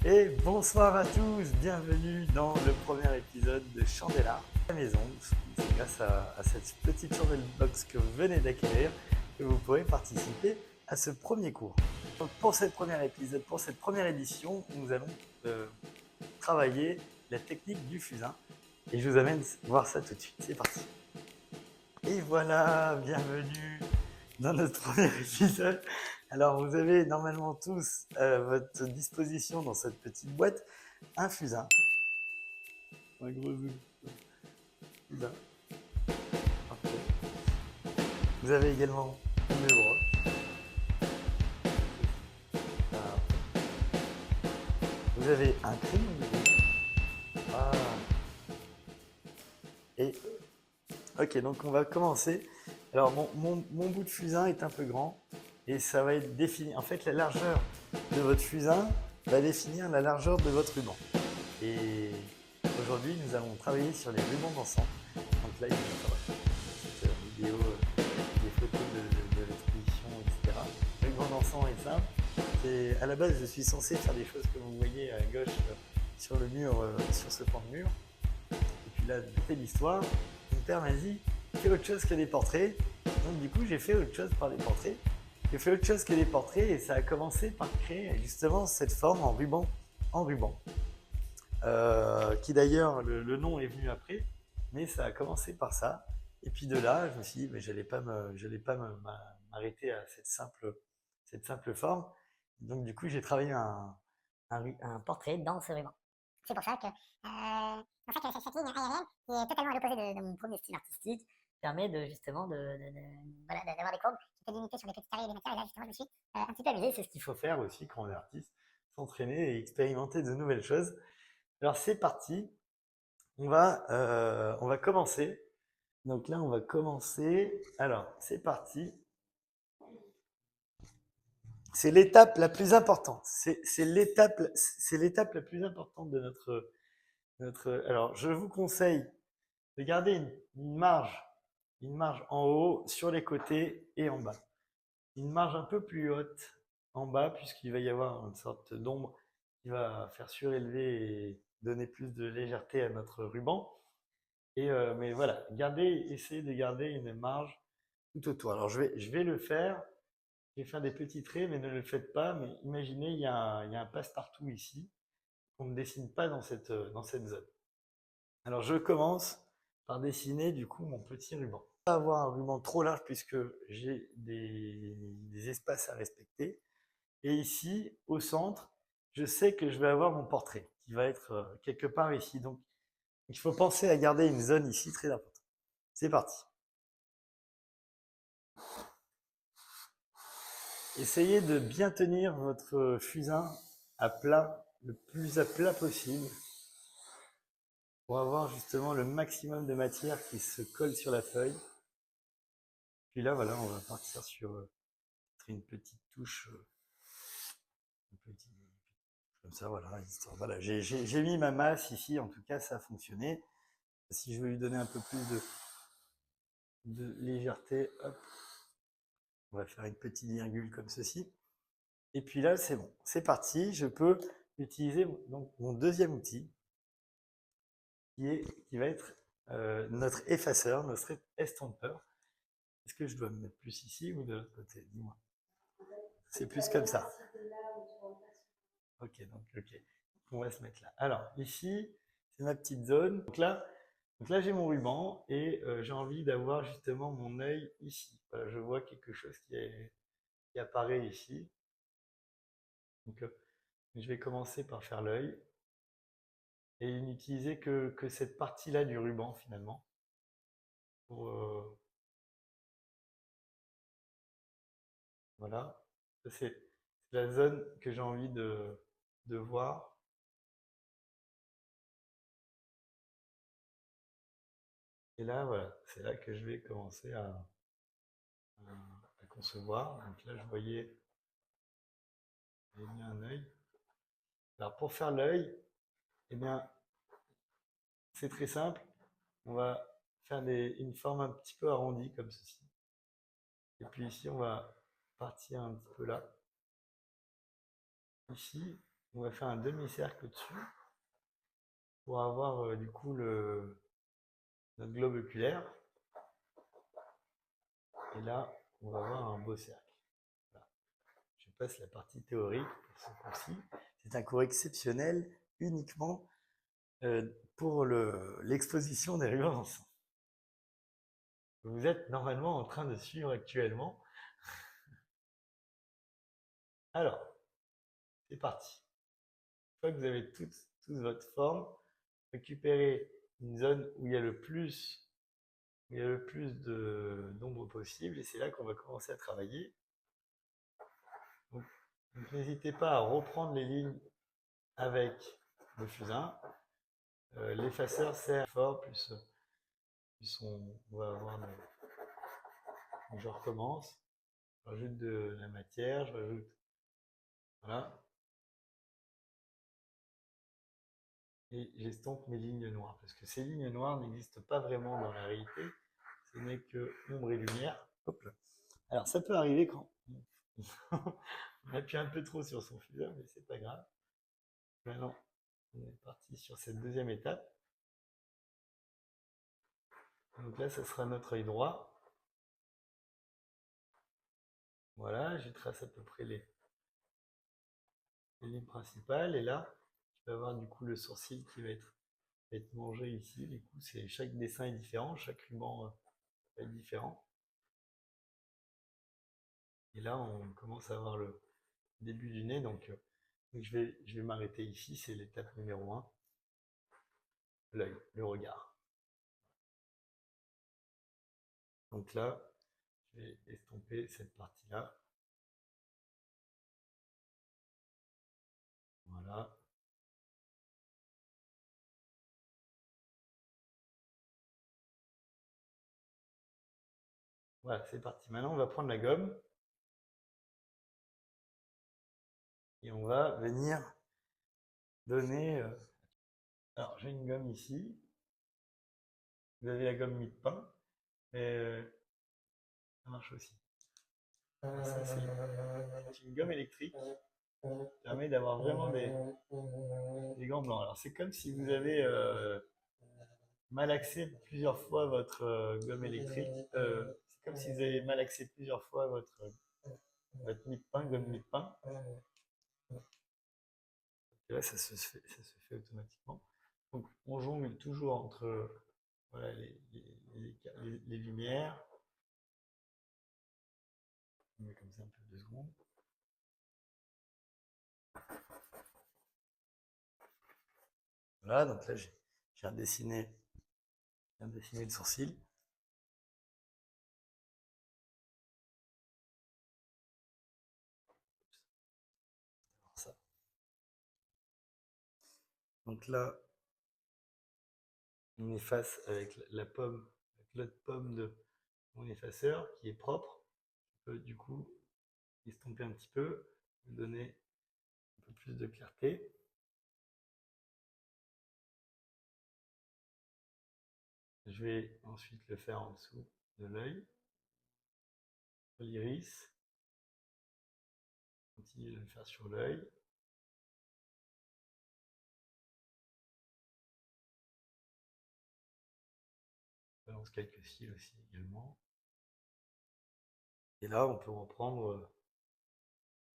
Et bonsoir à tous, bienvenue dans le premier épisode de Chandela à la maison. C'est grâce à cette petite chandelle box que vous venez d'acquérir que vous pourrez participer à ce premier cours. Donc pour ce premier épisode, pour cette première édition, nous allons travailler la technique du fusain. Et je vous amène voir ça tout de suite, c'est parti. Et voilà, bienvenue dans notre premier épisode. Alors vous avez normalement tous à votre disposition dans cette petite boîte un fusain. Un gros zoom. Fusain. Parfait. Vous avez également une broche. Vous avez un crayon de goût. Ah. Et ok, donc on va commencer. Alors mon bout de fusain est un peu grand et ça va être défini. En fait, la largeur de votre fusain va définir la largeur de votre ruban. Et aujourd'hui, nous allons travailler sur les rubans d'ensemble. Donc là, il y a une petite vidéo, des photos de l'exposition, etc. Le ruban d'ensemble est simple. Et à la base, je suis censé faire des choses que vous voyez à gauche sur le mur, sur ce pan de mur. Et puis là, depuis l'histoire, mon père m'a dit fais autre chose que des portraits. Donc du coup, j'ai fait autre chose par des portraits. J'ai fait autre chose que des portraits et ça a commencé par créer justement cette forme en ruban. Qui d'ailleurs, le nom est venu après, mais ça a commencé par ça. Et puis de là, je me suis dit, mais j'allais pas m'arrêter à cette simple forme. Donc du coup, j'ai travaillé un portrait dans ce ruban. C'est pour ça que, cette ligne aérienne, qui est totalement à l'opposé de mon premier style artistique, Permet de justement voilà, d'avoir des courbes qui étaient limitées sur des petits carrés et des matières. Et là, justement, je me suis un petit peu amusé. c'est ce qu'il faut faire aussi quand on est artiste, s'entraîner et expérimenter de nouvelles choses. Alors c'est parti, on va commencer. Donc là, on va commencer. Alors, c'est parti. C'est l'étape la plus importante. C'est l'étape la plus importante de notre. Alors, je vous conseille de garder une marge en haut, sur les côtés et en bas. Une marge un peu plus haute en bas, puisqu'il va y avoir une sorte d'ombre qui va faire surélever et donner plus de légèreté à notre ruban. Mais voilà, essayez de garder une marge tout autour. Alors je vais le faire. Je vais faire des petits traits, mais ne le faites pas. Mais imaginez, il y a un passe-partout ici qu'on ne dessine pas dans cette zone. Alors je commence par dessiner du coup mon petit ruban. Je ne vais pas avoir un ruban trop large puisque j'ai des espaces à respecter. Et ici, au centre, je sais que je vais avoir mon portrait qui va être quelque part ici. Donc il faut penser à garder une zone ici très importante. C'est parti. Essayez de bien tenir votre fusain à plat, le plus à plat possible, pour avoir justement le maximum de matière qui se colle sur la feuille. Puis là, voilà, on va partir sur une petite touche, comme ça, voilà. Voilà. J'ai mis ma masse ici, en tout cas, ça a fonctionné. Si je veux lui donner un peu plus de légèreté, hop, on va faire une petite virgule comme ceci. Et puis là, c'est bon, c'est parti. Je peux utiliser donc mon deuxième outil, qui va être notre effaceur, notre estompeur. Est-ce que je dois me mettre plus ici ou de l'autre côté? Dis-moi. C'est plus comme ça. Ok, ok. On va se mettre là. Alors, ici, c'est ma petite zone. Donc là j'ai mon ruban et j'ai envie d'avoir justement mon œil ici. Voilà, je vois quelque chose qui apparaît ici. Donc, je vais commencer par faire l'œil et n'utiliser que cette partie-là du ruban finalement pour, voilà. C'est la zone que j'ai envie de voir. Et là, voilà, c'est là que je vais commencer à concevoir. Donc là, je voyais, j'ai mis un œil. Alors pour faire l'œil, eh bien, c'est très simple. On va faire une forme un petit peu arrondie comme ceci. Et puis ici, on va partir un petit peu là. Ici, on va faire un demi-cercle dessus pour avoir du coup notre globe oculaire. Et là, on va avoir un beau cercle. Voilà. Je passe la partie théorique pour ce cours-ci. C'est un cours exceptionnel uniquement pour l'exposition des rubans d'encens. Vous êtes normalement en train de suivre actuellement. Alors, c'est parti. Une fois que vous avez tous votre forme, récupérez une zone où il y a le plus d'ombre possible, et c'est là qu'on va commencer à travailler. Donc n'hésitez pas à reprendre les lignes avec le fusain. L'effaceur sert fort, plus on va avoir donc je recommence, je rajoute de la matière, je rajoute, voilà, et j'estompe mes lignes noires, parce que ces lignes noires n'existent pas vraiment dans la réalité, ce n'est que ombre et lumière. Hop là. Alors ça peut arriver quand on appuie un peu trop sur son fusain, mais c'est pas grave. Maintenant, on est parti sur cette deuxième étape. Donc là, ça sera notre œil droit. Voilà, je trace à peu près les lignes principales. Et là, je vais avoir du coup le sourcil qui va être mangé ici. Du coup, chaque dessin est différent, chaque ruban va être différent. Et là, on commence à avoir le début du nez. Donc je vais m'arrêter ici. C'est l'étape numéro 1. L'œil, le regard. Donc là, je vais estomper cette partie-là. Voilà. Voilà, c'est parti. Maintenant, on va prendre la gomme. Et on va venir donner... alors, j'ai une gomme ici. Vous avez la gomme mie-de-pain. Mais ça marche aussi. Ça, c'est une gomme électrique qui permet d'avoir vraiment des gants blancs. Alors, c'est comme si vous avez malaxé plusieurs fois votre gomme électrique. C'est comme si vous avez malaxé plusieurs fois votre mie-de-pain, gomme mie-de-pain. Et là, ça se fait automatiquement. Donc, on jongle toujours entre voilà, les lumières. On met comme ça un peu 2 secondes. Voilà, donc là, j'ai dessiné le sourcil. Ça. Donc là, on efface avec la pomme, avec l'autre pomme de mon effaceur qui est propre. Je peux du coup estomper un petit peu, lui donner un peu plus de clarté. Je vais ensuite le faire en dessous de l'œil, l'iris. Continue de le faire sur l'œil. Je balance quelques cils aussi également. Et là, on peut reprendre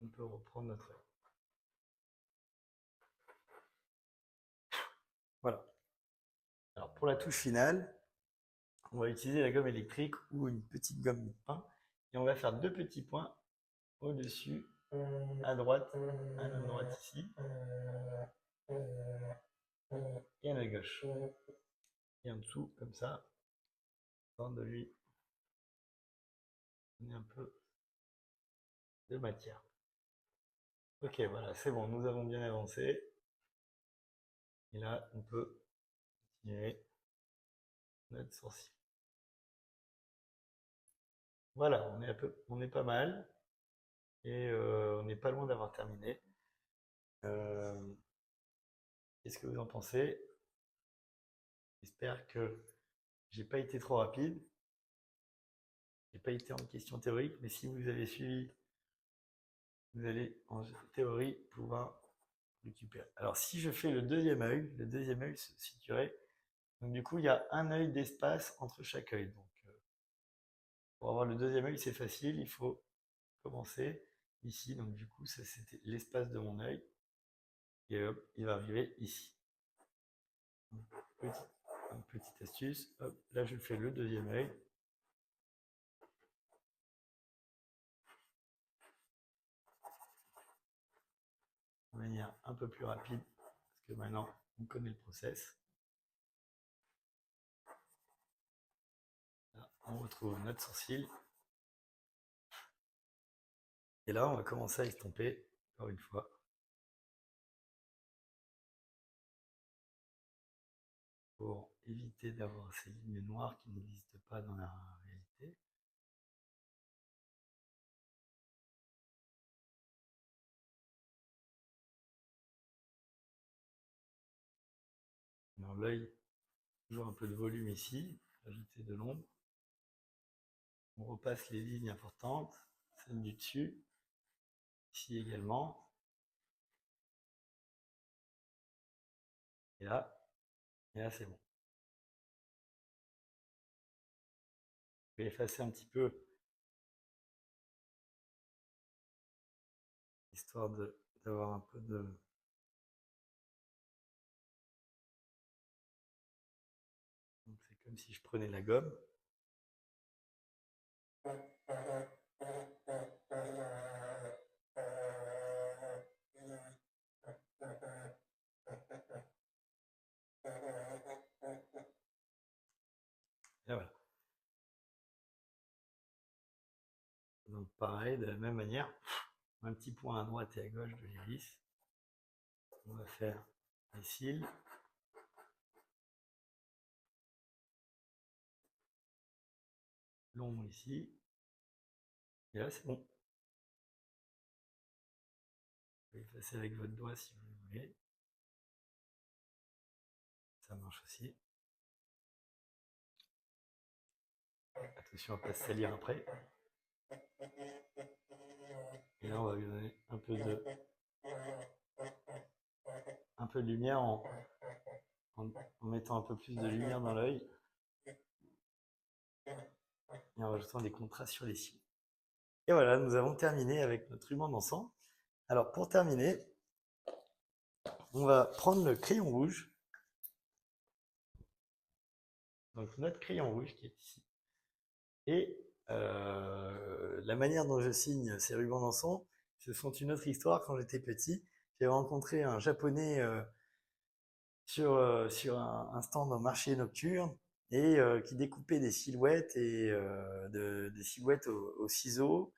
notre œil. Voilà. Alors pour la touche finale, on va utiliser la gomme électrique ou une petite gomme mie-de-pain et on va faire 2 petits points au-dessus, à droite, à notre droite ici, et à la gauche. Et en dessous, comme ça, avant de lui donner un peu de matière. Ok, voilà, c'est bon, nous avons bien avancé. Et là, on peut continuer notre sourcil. Voilà, on est pas mal. Et on n'est pas loin d'avoir terminé. Qu'est-ce que vous en pensez? J'espère que j'ai pas été trop rapide. J'ai pas été en question théorique, mais si vous avez suivi, vous allez en théorie pouvoir récupérer. Alors, si je fais le deuxième œil se situerait. Donc, du coup, il y a un œil d'espace entre chaque œil. Donc, pour avoir le deuxième œil, c'est facile. Il faut commencer ici. Donc, du coup, ça, c'était l'espace de mon œil. Et hop, il va arriver ici. Une petite astuce. Hop, là, je fais le deuxième œil. De manière un peu plus rapide. Parce que maintenant, on connaît le process. Là, on retrouve notre sourcil. Et là, on va commencer à estomper, encore une fois. Pour éviter d'avoir ces lignes noires qui n'existent pas dans la réalité. Dans l'œil, toujours un peu de volume ici, ajouter de l'ombre. On repasse les lignes importantes, celles du dessus, ici également. Et là c'est bon. Je vais effacer un petit peu, histoire d'avoir un peu de... C'est comme si je prenais la gomme. Et voilà. Donc pareil, de la même manière, un petit point à droite et à gauche de l'iris. On va faire les cils. L'ombre ici. Et là, c'est bon. Vous pouvez effacer avec votre doigt si vous voulez. Ça marche aussi. Attention à ne pas se salir après. Et là, on va lui donner un peu de lumière en mettant un peu plus de lumière dans l'œil et en rajoutant des contrastes sur les cils. Et voilà, nous avons terminé avec notre ruban d'encens. Alors, pour terminer, on va prendre le crayon rouge. Donc, notre crayon rouge qui est ici. Et la manière dont je signe ces rubans d'encens, ce sont une autre histoire. Quand j'étais petit, j'ai rencontré un japonais sur un stand en marché nocturne et qui découpait des silhouettes et des silhouettes au ciseau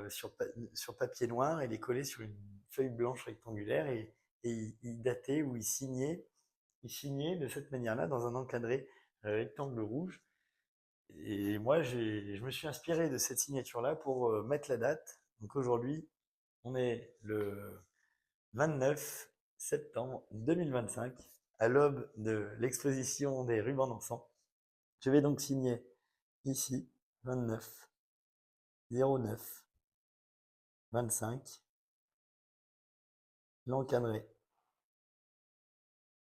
sur papier noir et les collait sur une feuille blanche rectangulaire et il datait ou il signait de cette manière-là dans un encadré rectangle rouge. Et moi, je me suis inspiré de cette signature-là pour mettre la date. Donc aujourd'hui, on est le 29 septembre 2025, à l'aube de l'exposition des rubans d'encens. Je vais donc signer ici 29 09 25, l'encadré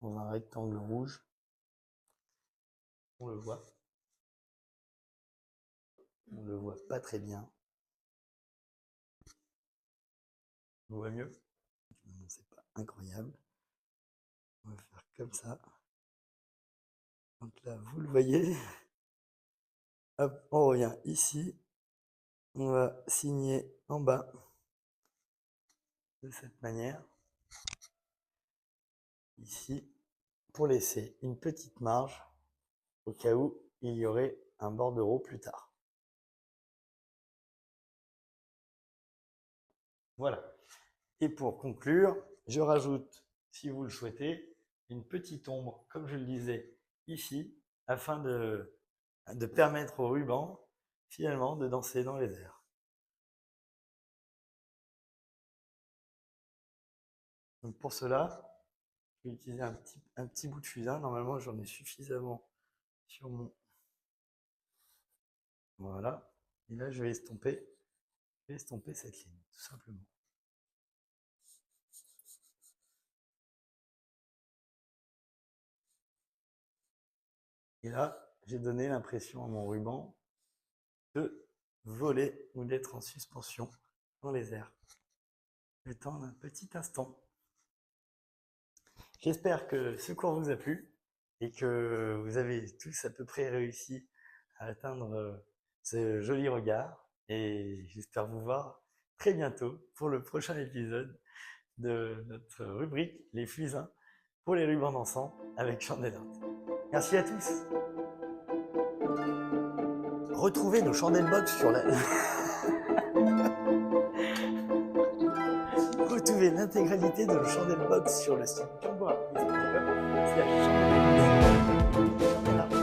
dans un rectangle rouge. On le voit. On le voit pas très bien. On voit mieux. Non, c'est pas incroyable. On va faire comme ça. Donc là, vous le voyez. Hop, on revient ici. On va signer en bas de cette manière. Ici, pour laisser une petite marge au cas où il y aurait un bordereau plus tard. Voilà. Et pour conclure, je rajoute, si vous le souhaitez, une petite ombre, comme je le disais ici, afin de permettre au ruban, finalement, de danser dans les airs. Donc pour cela, je vais utiliser un petit bout de fusain. Normalement, j'en ai suffisamment sur mon... Voilà. Et là, je vais estomper cette ligne, tout simplement. Et là, j'ai donné l'impression à mon ruban de voler ou d'être en suspension dans les airs. Le temps d'un petit instant. J'espère que ce cours vous a plu et que vous avez tous à peu près réussi à atteindre ce joli regard. Et j'espère vous voir très bientôt pour le prochain épisode de notre rubrique Les fusains pour les rubans dansants avec Chandelle Art. Merci à tous. Retrouvez nos chandelles box sur la... Retrouvez l'intégralité de nos chandelles box sur le site camboartiste.com/chandelles.